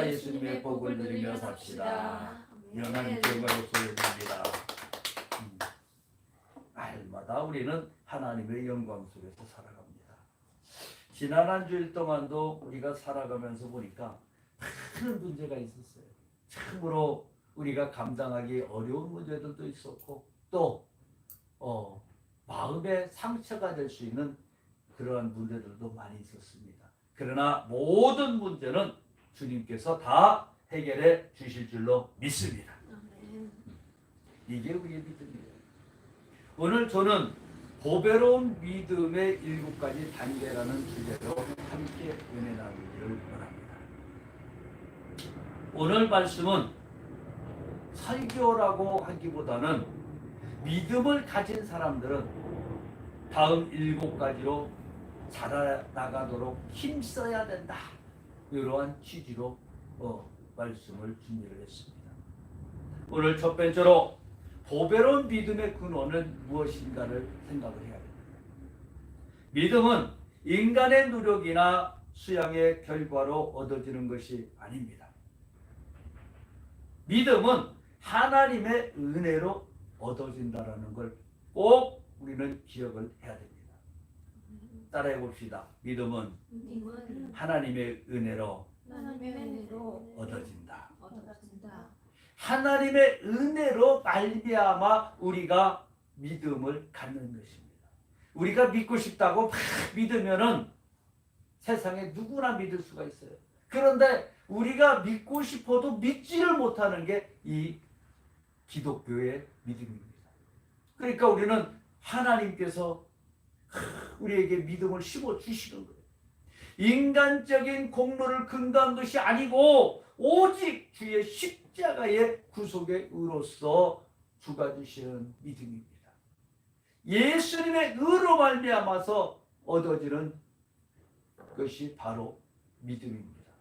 예수님의 복을 누리며 삽시다. 영원한 경을 소유됩니다. 날마다 우리는 하나님의 영광 속에서 살아갑니다. 지난 한 주일 동안도 우리가 살아가면서 보니까 많은 문제가 있었어요. 참으로 우리가 감당하기 어려운 문제들도 있었고 또 마음의 상처가 될 수 있는 그러한 문제들도 많이 있었습니다. 그러나 모든 문제는 주님께서 다 해결해 주실 줄로 믿습니다. 이게 우리의 믿음이에요. 오늘 저는 보배로운 믿음의 7가지 단계라는 주제로 함께 은혜 나누기를 원합니다. 오늘 말씀은 설교라고 하기보다는 믿음을 가진 사람들은 다음 7가지로 자라나가도록 힘써야 된다. 이러한 취지로 말씀을 준비를 했습니다. 오늘 첫 번째로 보배로운 믿음의 근원은 무엇인가를 생각을 해야 됩니다. 믿음은 인간의 노력이나 수양의 결과로 얻어지는 것이 아닙니다. 믿음은 하나님의 은혜로 얻어진다는 걸 꼭 우리는 기억을 해야 됩니다. 따라해 봅시다. 믿음은 하나님의 은혜로 얻어진다. 하나님의 은혜로 말미암아 우리가 믿음을 갖는 것입니다. 우리가 믿고 싶다고 막 믿으면은 세상에 누구나 믿을 수가 있어요. 그런데 우리가 믿고 싶어도 믿지를 못하는 게 이 기독교의 믿음입니다. 그러니까 우리는 하나님께서 우리에게 믿음을 심어 주시는 거예요. 인간적인 공로를 근거한 것이 아니고 오직 주의 십자가의 구속의 의로서 주가 주시는 믿음입니다. 예수님의 의로 말미암아서 얻어지는 것이 바로 믿음입니다.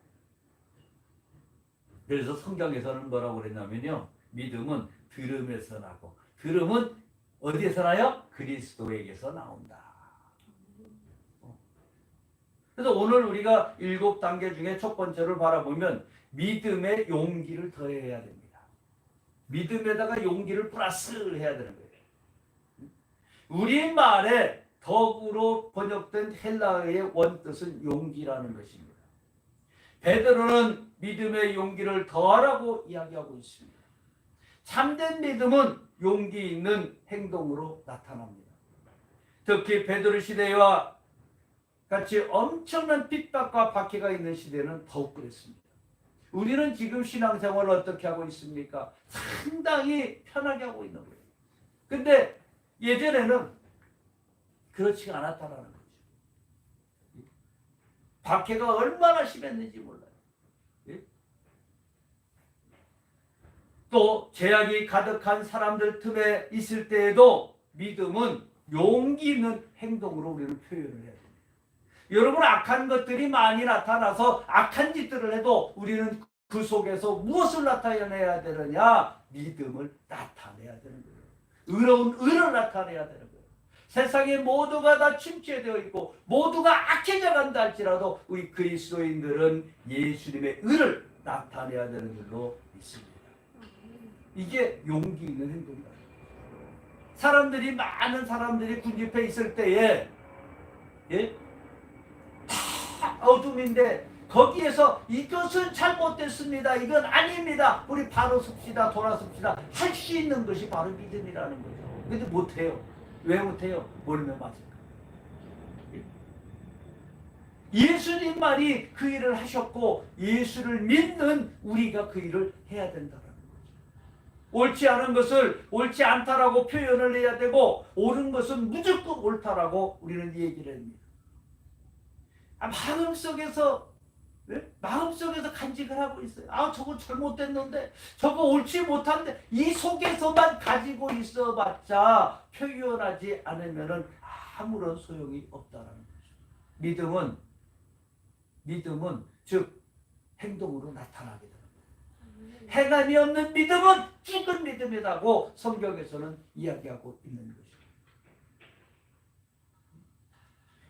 그래서 성경에서는 뭐라고 그랬냐면요, 믿음은 들음에서 나고, 들음은 어디에서 나요? 그리스도에게서 나온다. 그래서 오늘 우리가 7단계 중에 첫 번째를 바라보면 믿음의 용기를 더해야 됩니다. 믿음에다가 용기를 플러스를 해야 되는 거예요. 우리말에 덕으로 번역된 헬라어의 원뜻은 용기라는 것입니다. 베드로는 믿음의 용기를 더하라고 이야기하고 있습니다. 참된 믿음은 용기 있는 행동으로 나타납니다. 특히 베드로 시대와 같이 엄청난 핍박과 박해가 있는 시대는 더욱 그랬습니다. 우리는 지금 신앙생활을 어떻게 하고 있습니까? 상당히 편하게 하고 있는 거예요. 근데 예전에는 그렇지가 않았다는 거죠. 박해가 얼마나 심했는지 몰라요. 또 제약이 가득한 사람들 틈에 있을 때에도 믿음은 용기 있는 행동으로 우리는 표현을 해야 됩니다. 여러분, 악한 것들이 많이 나타나서 악한 짓들을 해도 우리는 그 속에서 무엇을 나타내야 되느냐? 믿음을 나타내야 되는 거예요. 의로운 의를 나타내야 되는 거예요. 세상에 모두가 다 침체되어 있고 모두가 악해져 간다 할지라도 우리 그리스도인들은 예수님의 의를 나타내야 되는 줄로 믿습니다. 이게 용기 있는 행동이다. 많은 사람들이 군집회에 있을 때에 다 어둠인데 거기에서 이것은 잘못됐습니다. 이건 아닙니다. 우리 바로 섭시다. 돌아섭시다. 할 수 있는 것이 바로 믿음이라는 거죠. 근데 못해요. 왜 못해요? 몰면 맞을까? 예수님만이 그 일을 하셨고 예수를 믿는 우리가 그 일을 해야 된다는 거죠. 옳지 않은 것을 옳지 않다라고 표현을 해야 되고 옳은 것은 무조건 옳다라고 우리는 얘기를 합니다. 마음속에서 간직을 하고 있어요. 저거 잘못됐는데, 저거 옳지 못한데, 이 속에서만 가지고 있어봤자 표현하지 않으면은 아무런 소용이 없다는 거죠. 믿음은 즉 행동으로 나타나게 됩니다. 행함이 없는 믿음은 죽은 믿음이라고 성경에서는 이야기하고 있는 것입니다.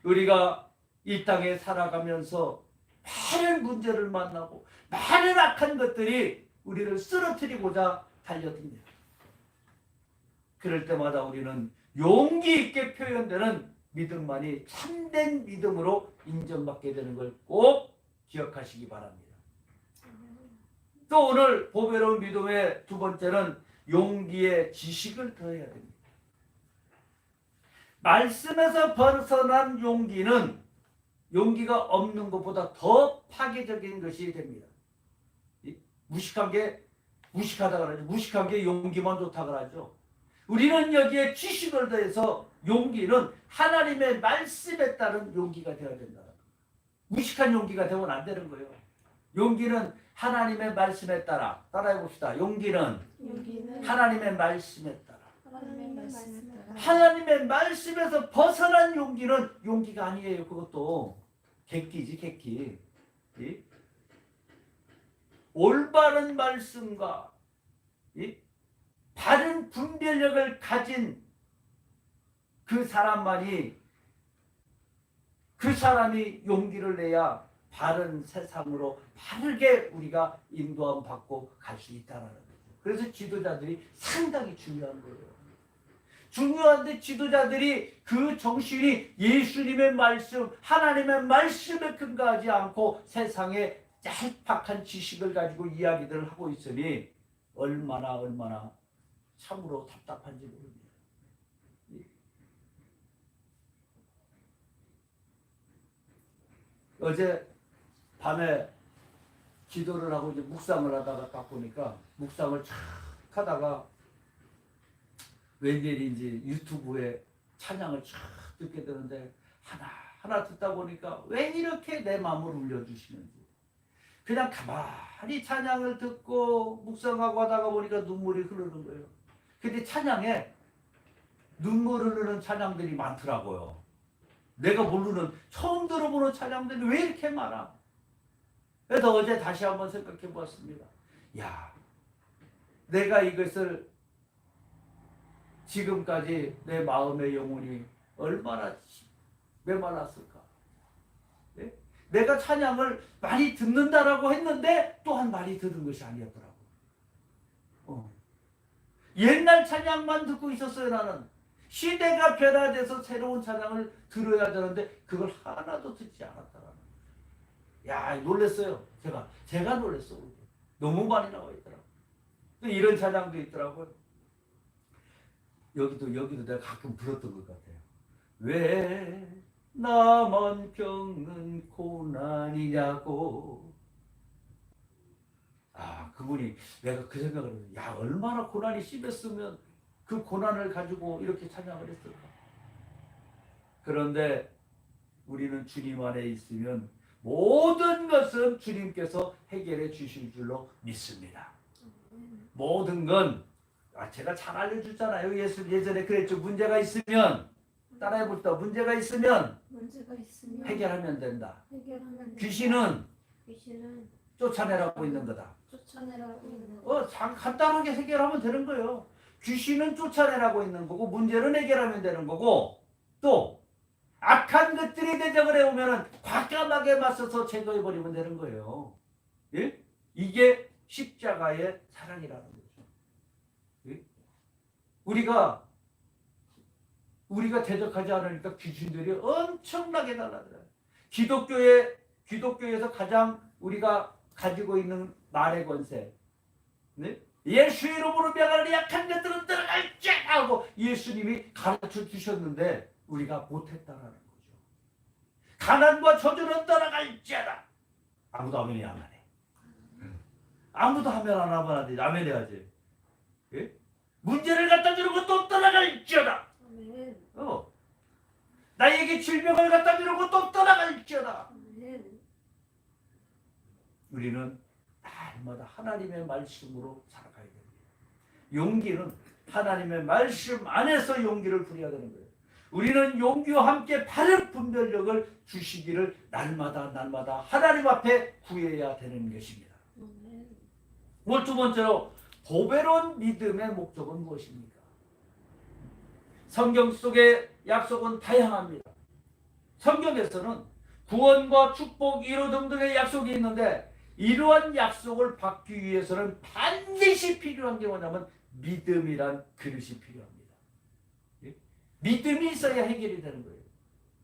우리가 이 땅에 살아가면서 많은 문제를 만나고 많은 악한 것들이 우리를 쓰러뜨리고자 달려듭니다. 그럴 때마다 우리는 용기 있게 표현되는 믿음만이 참된 믿음으로 인정받게 되는 걸 꼭 기억하시기 바랍니다. 또 오늘 보배로운 믿음의 두 번째는 용기의 지식을 더해야 됩니다. 말씀에서 벗어난 용기가 없는 것보다 더 파괴적인 것이 됩니다. 무식한 게 무식하다 그러죠. 무식한 게 용기만 좋다 그러죠. 우리는 여기에 지식을 더해서 용기는 하나님의 말씀에 따른 용기가 되어야 된다. 무식한 용기가 되면 안 되는 거예요. 용기는 하나님의 말씀에 따라해 봅시다. 용기는 하나님의 말씀에 따라. 하나님의 말씀에서 벗어난 용기는 용기가 아니에요. 그것도 객기지, 객기. 올바른 말씀과 바른 분별력을 가진 그 사람이 용기를 내야 바른 세상으로 바르게 우리가 인도함 받고 갈 수 있다는 거죠. 그래서 지도자들이 상당히 중요한 거예요. 중요한데 지도자들이 그 정신이 예수님의 말씀, 하나님의 말씀에 근거하지 않고 세상에 짤팍한 지식을 가지고 이야기들을 하고 있으니 얼마나 참으로 답답한지 모릅니다. 어제 밤에 기도를 하고 이제 묵상을 하다가 딱 보니까 묵상을 쫙 하다가 웬일인지 유튜브에 찬양을 쫙 듣게 되는데 하나 듣다 보니까 왜 이렇게 내 마음을 울려주시는지 그냥 가만히 찬양을 듣고 묵상하고 하다가 보니까 눈물이 흐르는 거예요. 근데 찬양에 눈물 흐르는 찬양들이 많더라고요. 내가 모르는 처음 들어보는 찬양들이 왜 이렇게 많아? 그래서 어제 다시 한번 생각해 보았습니다. 야, 내가 이것을 지금까지 내 마음의 영혼이 얼마나 메말랐을까? 네? 내가 찬양을 많이 듣는다라고 했는데 또한 많이 들은 것이 아니었더라고. 옛날 찬양만 듣고 있었어요. 나는 시대가 변화돼서 새로운 찬양을 들어야 되는데 그걸 하나도 듣지 않았다라는 거예요. 야, 놀랐어요. 제가 놀랐어. 너무 많이 나와 있더라고. 또 이런 찬양도 있더라고요. 여기도 내가 가끔 불렀던 것 같아요. 왜 나만 겪는 고난이냐고. 그분이 내가 그 생각을 해요. 야, 얼마나 고난이 심했으면 그 고난을 가지고 이렇게 찬양을 했을까. 그런데 우리는 주님 안에 있으면 모든 것은 주님께서 해결해 주실 줄로 믿습니다. 모든 건 제가 잘 알려주잖아요. 예전에 그랬죠. 문제가 있으면 따라해봅시다. 문제가 있으면 해결하면 된다. 귀신은 쫓아내라고 있는 거다. 간단하게 해결하면 되는 거예요. 귀신은 쫓아내라고 있는 거고 문제는 해결하면 되는 거고 또 악한 것들이 대적을 해오면 과감하게 맞서서 제거해버리면 되는 거예요. 예? 이게 십자가의 사랑이라는 거죠. 예? 우리가 대적하지 않으니까 귀신들이 엄청나게 날아들어요. 기독교에서 가장 우리가 가지고 있는 말의 권세. 네? 예수 이름으로 명하는 약한 것들은 들어갈지 하고 예수님이 가르쳐 주셨는데 우리가 못했다라는 거죠. 가난과 저주는 떠나갈지어다. 아무도 아멘이 안 하네. 아무도 하면 안 하면 안 되지. 아멘 해야지. 예? 문제를 갖다 주는 것도 떠나갈지어다. 나에게 질병을 갖다 주는 것도 떠나갈지어다. 우리는 날마다 하나님의 말씀으로 살아가야 됩니다. 용기는 하나님의 말씀 안에서 용기를 부려야 되는 거예요. 우리는 용기와 함께 바른 분별력을 주시기를 날마다 하나님 앞에 구해야 되는 것입니다. 오늘 두 번째로 보배로운 믿음의 목적은 무엇입니까? 성경 속의 약속은 다양합니다. 성경에서는 구원과 축복, 위로 등등의 약속이 있는데 이러한 약속을 받기 위해서는 반드시 필요한 게 뭐냐면 믿음이란 그릇이 필요합니다. 예? 믿음이 있어야 해결이 되는 거예요.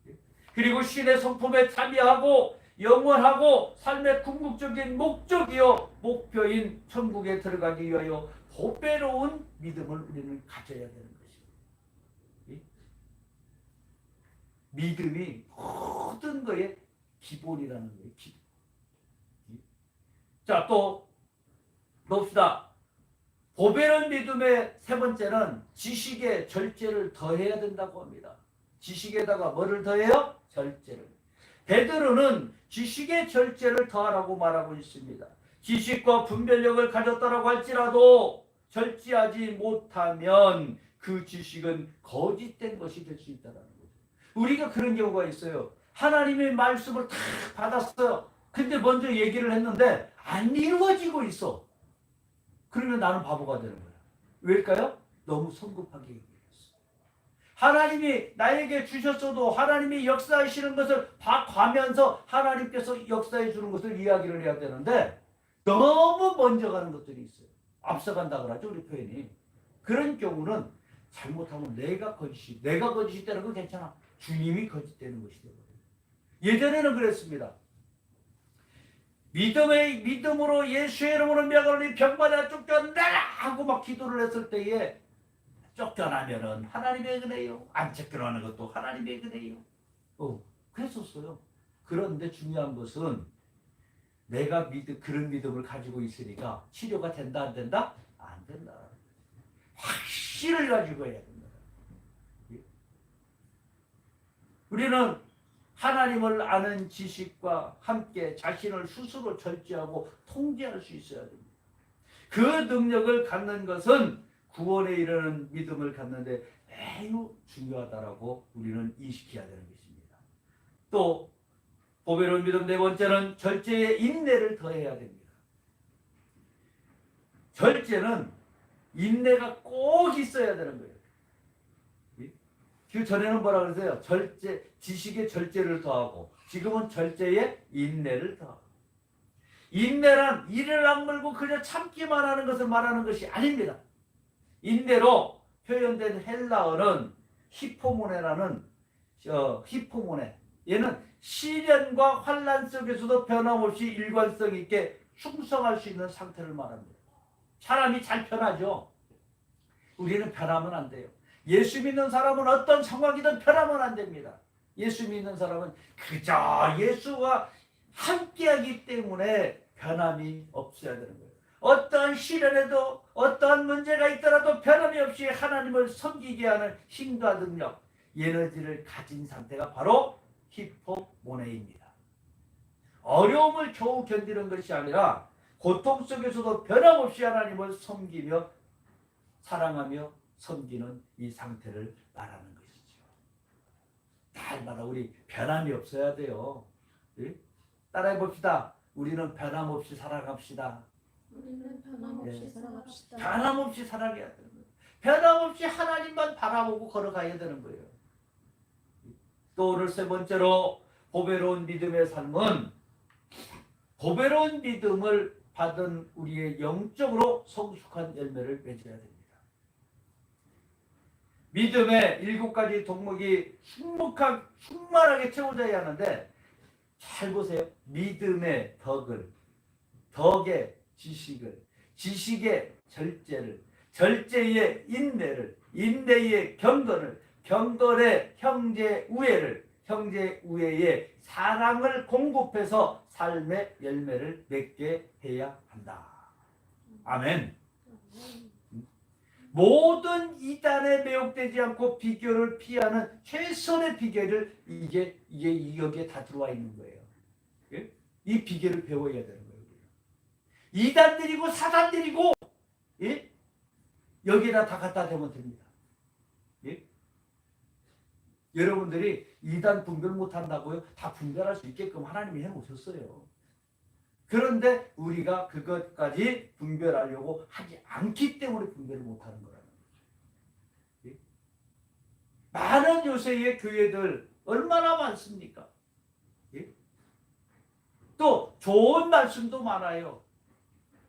예? 그리고 신의 성품에 참여하고 영원하고 삶의 궁극적인 목적이요 목표인 천국에 들어가기 위하여 보배로운 믿음을 우리는 가져야 되는 것입니다. 예? 믿음이 모든 것의 기본이라는 거예요. 기본. 자, 또 봅시다. 보배로운 믿음의 세 번째는 지식의 절제를 더해야 된다고 합니다. 지식에다가 뭐를 더해요? 절제를. 베드로는 지식의 절제를 더하라고 말하고 있습니다. 지식과 분별력을 가졌다라고 할지라도 절제하지 못하면 그 지식은 거짓된 것이 될 수 있다는 거죠. 우리가 그런 경우가 있어요. 하나님의 말씀을 다 받았어요. 근데 먼저 얘기를 했는데 안 이루어지고 있어. 그러면 나는 바보가 되는 거야. 왜일까요? 너무 성급하게 얘기했어. 하나님이 나에게 주셨어도 하나님이 역사하시는 것을 봐가면서 하나님께서 역사해 주는 것을 이야기를 해야 되는데 너무 먼저 가는 것들이 있어요. 앞서간다 그러죠, 우리 표현이. 그런 경우는 잘못하면 내가 거짓이 되는 건 괜찮아. 주님이 거짓되는 것이 되거든요. 예전에는 그랬습니다. 믿음으로 예수의 이름으로 명하노니 병마다 쫓겨나라 하고 막 기도를 했을 때에 쫓겨나면은 하나님의 은혜요. 안 쫓겨나는 것도 하나님의 은혜요. 그랬었어요. 그런데 중요한 것은 내가 그런 믿음을 가지고 있으니까 치료가 된다 안 된다? 안 된다. 확신을 가지고 해야 된다. 우리는 하나님을 아는 지식과 함께 자신을 스스로 절제하고 통제할 수 있어야 됩니다. 그 능력을 갖는 것은 구원에 이르는 믿음을 갖는데 매우 중요하다라고 우리는 인식해야 되는 것입니다. 또 보배로운 믿음 네 번째는 절제의 인내를 더해야 됩니다. 절제는 인내가 꼭 있어야 되는 거예요. 그 전에는 뭐라 그러세요? 지식의 절제를 더하고 지금은 절제의 인내를 더하고. 인내란 이를 악물고 그냥 참기만 하는 것을 말하는 것이 아닙니다. 인내로 표현된 헬라어는 히포모네라는 히포모네. 얘는 시련과 환난 속에서도 변함없이 일관성 있게 충성할 수 있는 상태를 말합니다. 사람이 잘 변하죠. 우리는 변하면 안 돼요. 예수 믿는 사람은 어떤 상황이든 변하면 안 됩니다. 예수 믿는 사람은 그저 예수와 함께하기 때문에 변함이 없어야 되는 거예요. 어떤 시련에도 어떤 문제가 있더라도 변함이 없이 하나님을 섬기게 하는 힘과 능력, 에너지를 가진 상태가 바로 히포모네입니다. 어려움을 겨우 견디는 것이 아니라 고통 속에서도 변함없이 하나님을 섬기며 사랑하며 섬기는 이 상태를 말하는 것이죠. 날마다 우리 변함이 없어야 돼요. 예? 따라해 봅시다. 우리는 변함없이 살아갑시다. 우리는 변함없이 살아갑시다. 변함없이 살아가야 되는 거예요. 변함없이 하나님만 바라보고 걸어가야 되는 거예요. 또 오늘 세 번째로 보배로운 믿음의 삶은 보배로운 믿음을 받은 우리의 영적으로 성숙한 열매를 맺어야 됩니다. 믿음의 7가지 덕목이 충만하게 채워져야 하는데 잘 보세요. 믿음의 덕의 지식을, 지식의 절제를, 절제의 인내를, 인내의 경건을, 경건의 형제 우애를, 형제 우애의 사랑을 공급해서 삶의 열매를 맺게 해야 한다. 아멘. 모든 이단에 매혹되지 않고 비교를 피하는 최선의 비결을 이게 여기에 다 들어와 있는 거예요. 예? 이 비결을 배워야 되는 거예요. 이단들이고 사단들이고 예? 여기에다 다 갖다 대면 됩니다. 예? 여러분들이 이단 분별 못한다고요? 다 분별할 수 있게끔 하나님이 해놓으셨어요. 그런데 우리가 그것까지 분별하려고 하지 않기 때문에 분별을 못하는 거라는 거죠. 예? 많은 요새의 교회들 얼마나 많습니까? 예? 또 좋은 말씀도 많아요.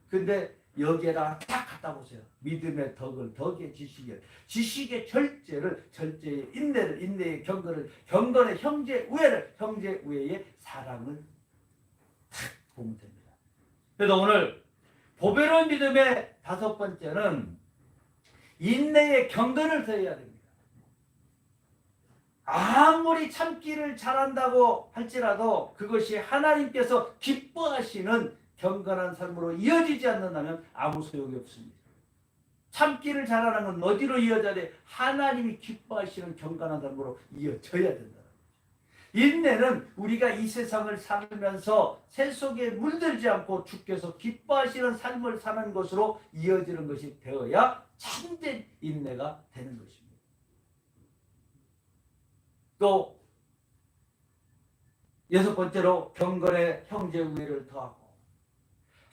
근데 여기에다 딱 갖다 보세요. 믿음의 덕을, 덕의 지식을, 지식의 절제의 인내를, 인내의 경건을, 경건의 형제 우애를, 형제 우애의 사랑을 딱 보면 됩니다. 그래서 오늘 보배로운 믿음의 5번째는 인내의 경건을 더해야 됩니다. 아무리 참기를 잘한다고 할지라도 그것이 하나님께서 기뻐하시는 경건한 삶으로 이어지지 않는다면 아무 소용이 없습니다. 참기를 잘하는 건 어디로 이어져야 돼? 하나님이 기뻐하시는 경건한 삶으로 이어져야 된다. 인내는 우리가 이 세상을 살면서 새 속에 물들지 않고 주께서 기뻐하시는 삶을 사는 것으로 이어지는 것이 되어야 참된 인내가 되는 것입니다. 또 6번째로 경건의 형제 우애를 더하고,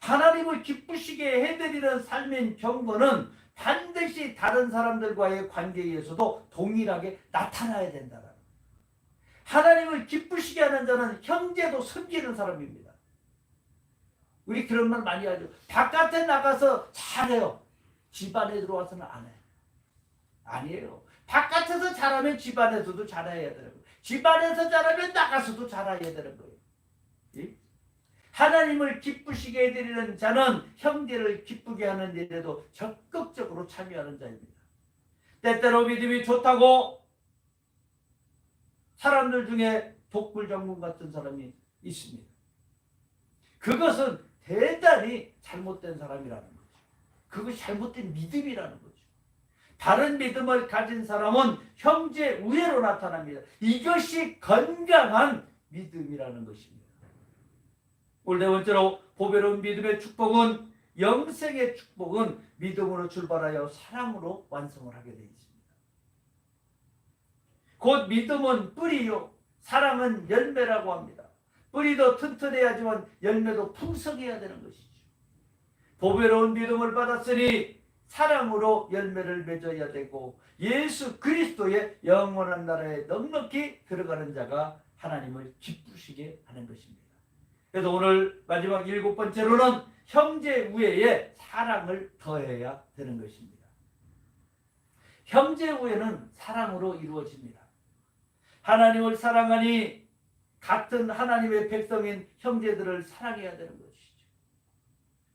하나님을 기쁘시게 해드리는 삶인 경건은 반드시 다른 사람들과의 관계에서도 동일하게 나타나야 된다는, 하나님을 기쁘시게 하는 자는 형제도 섬기는 사람입니다. 우리 그런 말 많이 하죠. 바깥에 나가서 잘해요. 집안에 들어와서는 안 해. 아니에요. 바깥에서 잘하면 집안에서도 잘해야 되는 거예요. 집안에서 잘하면 나가서도 잘해야 되는 거예요. 예? 하나님을 기쁘시게 해드리는 자는 형제를 기쁘게 하는 일에도 적극적으로 참여하는 자입니다. 때때로 믿음이 좋다고 사람들 중에 독불장군 같은 사람이 있습니다. 그것은 대단히 잘못된 사람이라는 거죠. 그것이 잘못된 믿음이라는 거죠. 다른 믿음을 가진 사람은 형제 우애로 나타납니다. 이것이 건강한 믿음이라는 것입니다. 오늘 4번째로 보배로운 믿음의 축복은, 영생의 축복은 믿음으로 출발하여 사랑으로 완성을 하게 되어 있습니다. 곧 믿음은 뿌리요, 사랑은 열매라고 합니다. 뿌리도 튼튼해야지만 열매도 풍성해야 되는 것이죠. 보배로운 믿음을 받았으니 사랑으로 열매를 맺어야 되고, 예수 그리스도의 영원한 나라에 넉넉히 들어가는 자가 하나님을 기쁘시게 하는 것입니다. 그래서 오늘 마지막 7번째로는 형제 우애에 사랑을 더해야 되는 것입니다. 형제 우애는 사랑으로 이루어집니다. 하나님을 사랑하니 같은 하나님의 백성인 형제들을 사랑해야 되는 것이죠.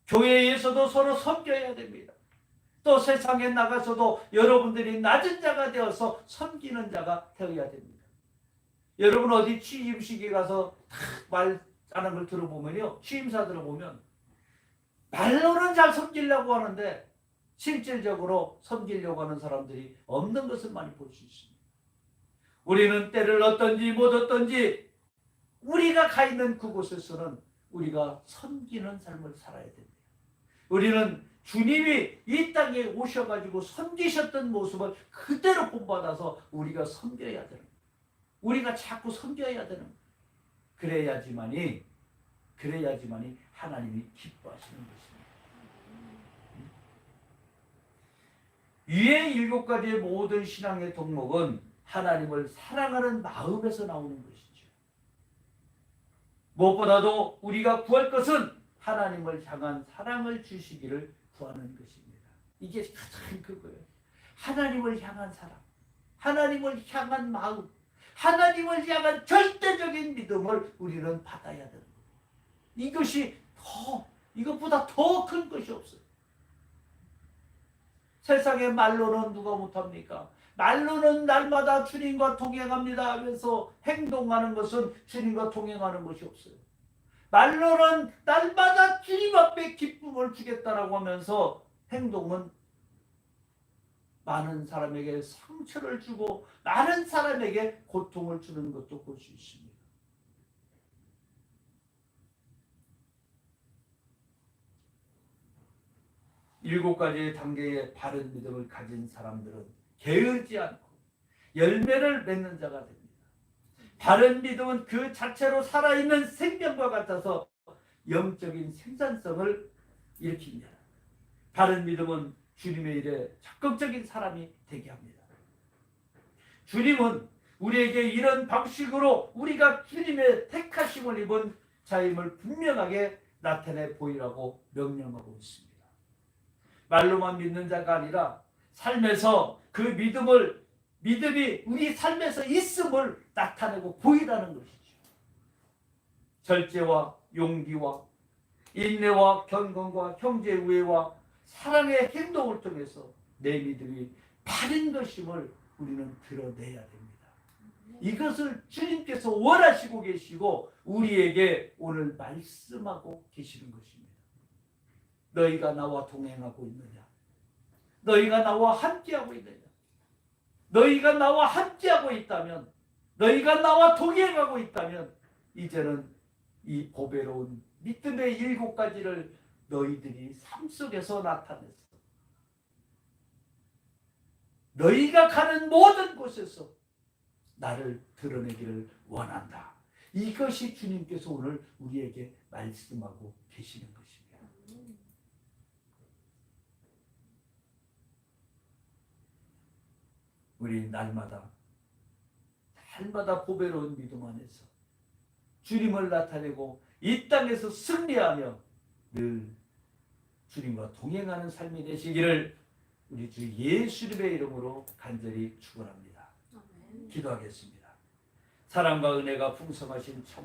교회에서도 서로 섬겨야 됩니다. 또 세상에 나가서도 여러분들이 낮은 자가 되어서 섬기는 자가 되어야 됩니다. 여러분 어디 취임식에 가서 말하는 걸 들어보면요, 취임사 들어보면 말로는 잘 섬기려고 하는데 실질적으로 섬기려고 하는 사람들이 없는 것을 많이 볼 수 있습니다. 우리는 때를 얻든지 못 얻든지 우리가 가 있는 그곳에서는 우리가 섬기는 삶을 살아야 됩니다. 우리는 주님이 이 땅에 오셔가지고 섬기셨던 모습을 그대로 본받아서 우리가 섬겨야 되는 거예요. 우리가 자꾸 섬겨야 되는 거예요. 그래야지만이 하나님이 기뻐하시는 것입니다. 위의 7가지의 모든 신앙의 덕목은 하나님을 사랑하는 마음에서 나오는 것이죠. 무엇보다도 우리가 구할 것은 하나님을 향한 사랑을 주시기를 구하는 것입니다. 이게 가장 그거예요. 하나님을 향한 사랑, 하나님을 향한 마음, 하나님을 향한 절대적인 믿음을 우리는 받아야 되는 거예요. 이것보다 더 큰 것이 없어요. 세상의 말로는 누가 못합니까? 말로는 날마다 주님과 동행합니다 하면서 행동하는 것은 주님과 동행하는 것이 없어요. 말로는 날마다 주님 앞에 기쁨을 주겠다라고 하면서 행동은 많은 사람에게 상처를 주고 많은 사람에게 고통을 주는 것도 볼 수 있습니다. 일곱 가지의 단계의 바른 믿음을 가진 사람들은 게으르지 않고 열매를 맺는 자가 됩니다. 바른 믿음은 그 자체로 살아있는 생명과 같아서 영적인 생산성을 일으킵니다. 바른 믿음은 주님의 일에 적극적인 사람이 되게 합니다. 주님은 우리에게 이런 방식으로 우리가 주님의 택하심을 입은 자임을 분명하게 나타내 보이라고 명령하고 있습니다. 말로만 믿는 자가 아니라 삶에서 그 믿음이 우리 삶에서 있음을 나타내고 보이라는 것이죠. 절제와 용기와 인내와 경건과 형제 우애와 사랑의 행동을 통해서 내 믿음이 바른 것임을 우리는 드러내야 됩니다. 이것을 주님께서 원하시고 계시고 우리에게 오늘 말씀하고 계시는 것입니다. 너희가 나와 동행하고 있느냐? 너희가 나와 함께하고 있느냐? 너희가 나와 함께하고 있다면, 너희가 나와 동행하고 있다면 이제는 이 보배로운 믿음의 7가지를 너희들이 삶 속에서 나타냈어. 너희가 가는 모든 곳에서 나를 드러내기를 원한다. 이것이 주님께서 오늘 우리에게 말씀하고 계시는 것입니다. 우리 날마다 보배로운 믿음 안에서 주님을 나타내고 이 땅에서 승리하며 늘 주님과 동행하는 삶이 되시기를 우리 주 예수님의 이름으로 간절히 축원합니다. 기도하겠습니다. 사랑과 은혜가 풍성하신 참